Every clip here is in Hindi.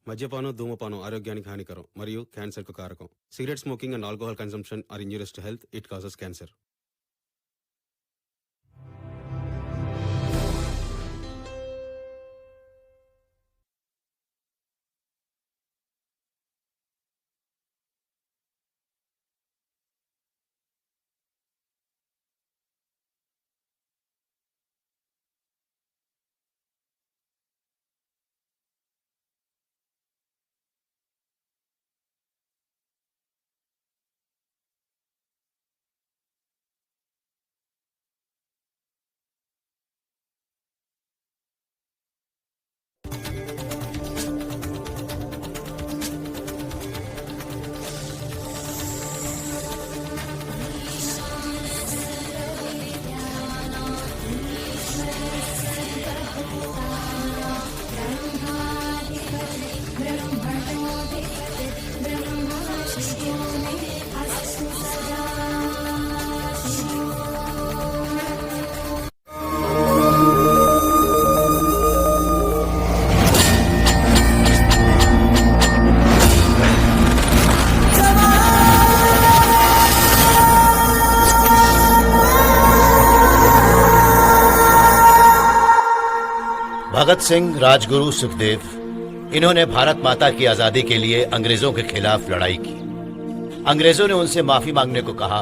మద్యపానం ధూమపానం ఆరోగ్యానికి హానికరం మరియు క్యాన్సర్కు కారకం. Cigarette smoking and alcohol consumption are injurious to health. It causes cancer. Bhagat Singh, Rajguru, Sukhdev, इन्होंने भारत माता की आजादी के लिए अंग्रेजों के खिलाफ लड़ाई की। अंग्रेजों ने उनसे माफी मांगने को कहा,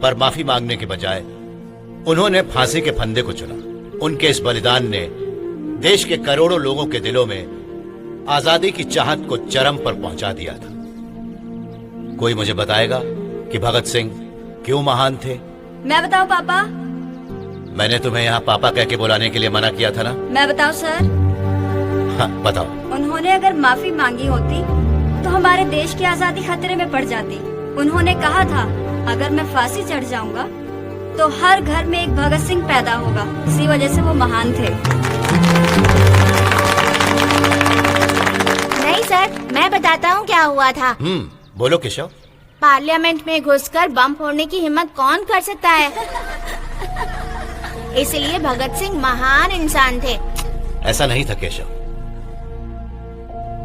पर माफी मांगने के बजाय उन्होंने फांसी के फंदे को चुना। उनके इस बलिदान ने देश के करोड़ों लोगों के दिलों में आजादी की चाहत को चरम पर पहुंचा दिया था। कोई मुझे बताएगा कि भगत सिंह क्यों महान थे? मैं बताऊं पापा? मैंने तुम्हें यहाँ पापा कह के बुलाने के लिए मना किया था ना? मैं बताऊं सर? हाँ बताओ। उन्होंने अगर माफी मांगी होती तो हमारे देश की आजादी खतरे में पड़ जाती। उन्होंने कहा था अगर मैं फांसी चढ़ जाऊंगा तो हर घर में एक भगत सिंह पैदा होगा। इसी वजह से वो महान थे। नहीं सर, मैं बताता हूँ क्या हुआ था। बोलो केशव। पार्लियामेंट में घुसकर बम फोड़ने की हिम्मत कौन कर सकता है? इसलिए भगत सिंह महान इंसान थे। ऐसा नहीं था केशव,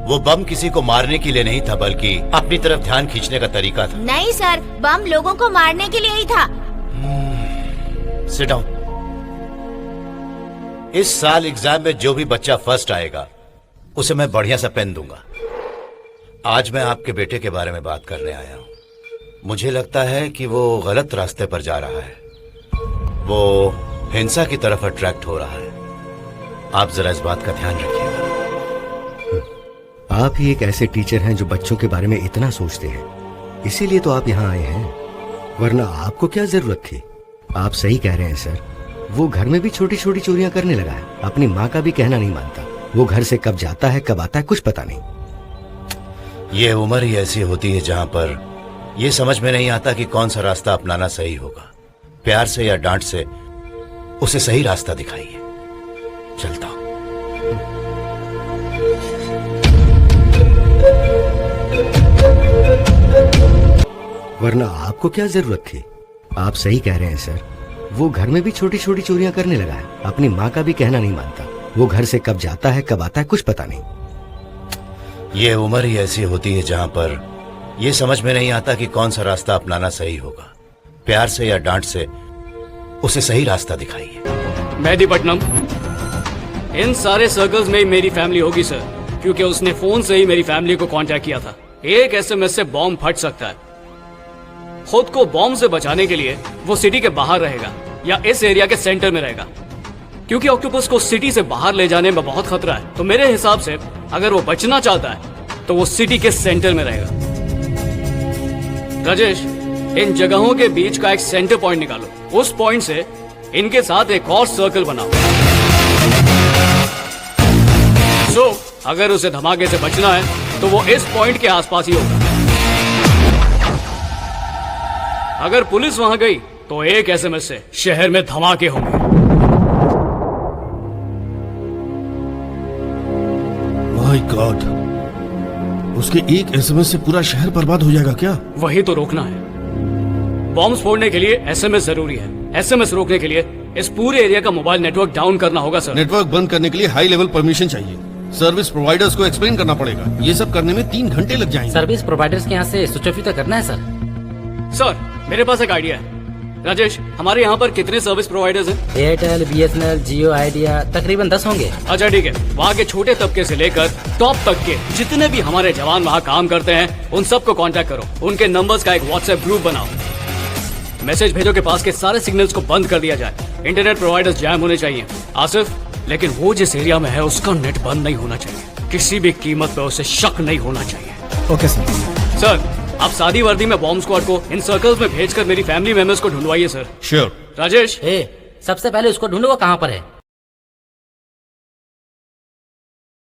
वो बम किसी को मारने के लिए नहीं था, बल्कि अपनी तरफ ध्यान खींचने का तरीका था। नहीं सर, बम लोगों को मारने के लिए ही था। Sit down. इस साल एग्जाम में जो भी बच्चा फर्स्ट आएगा उसे मैं बढ़िया सा पेन दूंगा। आज मैं आपके बेटे के बारे में बात करने आया हूँ। मुझे लगता है कि वो गलत रास्ते पर जा रहा है, वो हिंसा की तरफ अट्रैक्ट हो रहा है। आप जरा इस बात का ध्यान रखिएगा। आप ही एक ऐसे टीचर हैं जो बच्चों के बारे में इतना सोचते हैं, इसीलिए तो आप यहाँ आए हैं, वरना आपको क्या जरूरत थी। आप सही कह रहे हैं सर, वो घर में भी छोटी छोटी चोरियां करने लगा है। अपनी माँ का भी कहना नहीं मानता। वो घर से कब जाता है कब आता है कुछ पता नहीं। ये उम्र ही ऐसी होती है जहाँ पर ये समझ में नहीं आता कि कौन सा रास्ता अपनाना सही होगा। प्यार से या डांट से उसे सही रास्ता दिखाइए। चलता हूं। वरना आपको क्या जरूरत थी। आप सही कह रहे हैं सर, वो घर में भी छोटी छोटी चोरियां करने लगा है। अपनी माँ का भी कहना नहीं मानता। वो घर से कब जाता है कब आता है कुछ पता नहीं। ये उम्र ही ऐसी होती है जहाँ पर ये समझ में नहीं आता कि कौन सा रास्ता अपनाना सही होगा। प्यार से या डांट से उसे सही रास्ता दिखाइए। मेहदीपट्टनम, इन सारे सर्कल्स में मेरी फैमिली होगी सर, क्योंकि उसने फोन से ही मेरी फैमिली को कांटेक्ट किया था। एक एसएमएस से बॉम्ब फट सकता है। खुद को बॉम्ब से बचाने के लिए वो सिटी के बाहर रहेगा या इस एरिया के सेंटर में रहेगा, क्योंकि ऑक्टोपस को सिटी से बाहर ले जाने में बहुत खतरा है। तो मेरे हिसाब से अगर वो बचना चाहता है तो वो सिटी के सेंटर में रहेगा। राजेश, इन जगहों के बीच का एक सेंटर पॉइंट निकालो। उस पॉइंट से इनके साथ एक और सर्कल बनाओ। अगर उसे धमाके से बचना है तो वो इस पॉइंट के आसपास ही होगा। अगर पुलिस वहां गई तो एक एसएमएस से शहर में धमाके होंगे। माय गॉड, उसके एक एसएमएस से पूरा शहर बर्बाद हो जाएगा क्या? वही तो रोकना है। बॉम्ब फोड़ने के लिए एसएमएस जरूरी है। एसएमएस रोकने के लिए इस पूरे एरिया का मोबाइल नेटवर्क डाउन करना होगा सर। नेटवर्क बंद करने के लिए हाई लेवल परमिशन चाहिए। सर्विस प्रोवाइडर्स को एक्सप्लेन करना पड़ेगा। ये सब करने में 3 घंटे लग जाएंगे। सर्विस प्रोवाइडर्स के यहाँ से स्विच ऑफ तो करना है सर। सर मेरे पास एक आइडिया है। राजेश, हमारे यहाँ पर कितने सर्विस प्रोवाइडर्स हैं? एयरटेल, BSNL, जियो, आइडिया, तकरीबन 10 होंगे। अच्छा ठीक है, वहाँ के छोटे तबके से लेकर टॉप तक के जितने भी हमारे जवान वहाँ काम करते हैं उन सबको कांटेक्ट करो। उनके नंबर्स का एक व्हाट्सएप ग्रुप बनाओ। मैसेज भेजो के पास के सारे सिग्नल्स को बंद कर दिया जाए। इंटरनेट प्रोवाइडर्स जैम होने चाहिए। आसिफ, लेकिन वो जिस एरिया में है उसका नेट बंद नहीं होना चाहिए। किसी भी कीमत पे उसे शक नहीं होना चाहिए। Okay sir. सर, आप सादी वर्दी में बॉम्ब स्क्वाड को इन सर्कल्स में भेजकर मेरी फैमिली मेंबर्स को ढूंढवाइए सर। श्योर। राजेश, सबसे पहले उसको ढूंढो वो कहाँ पर है।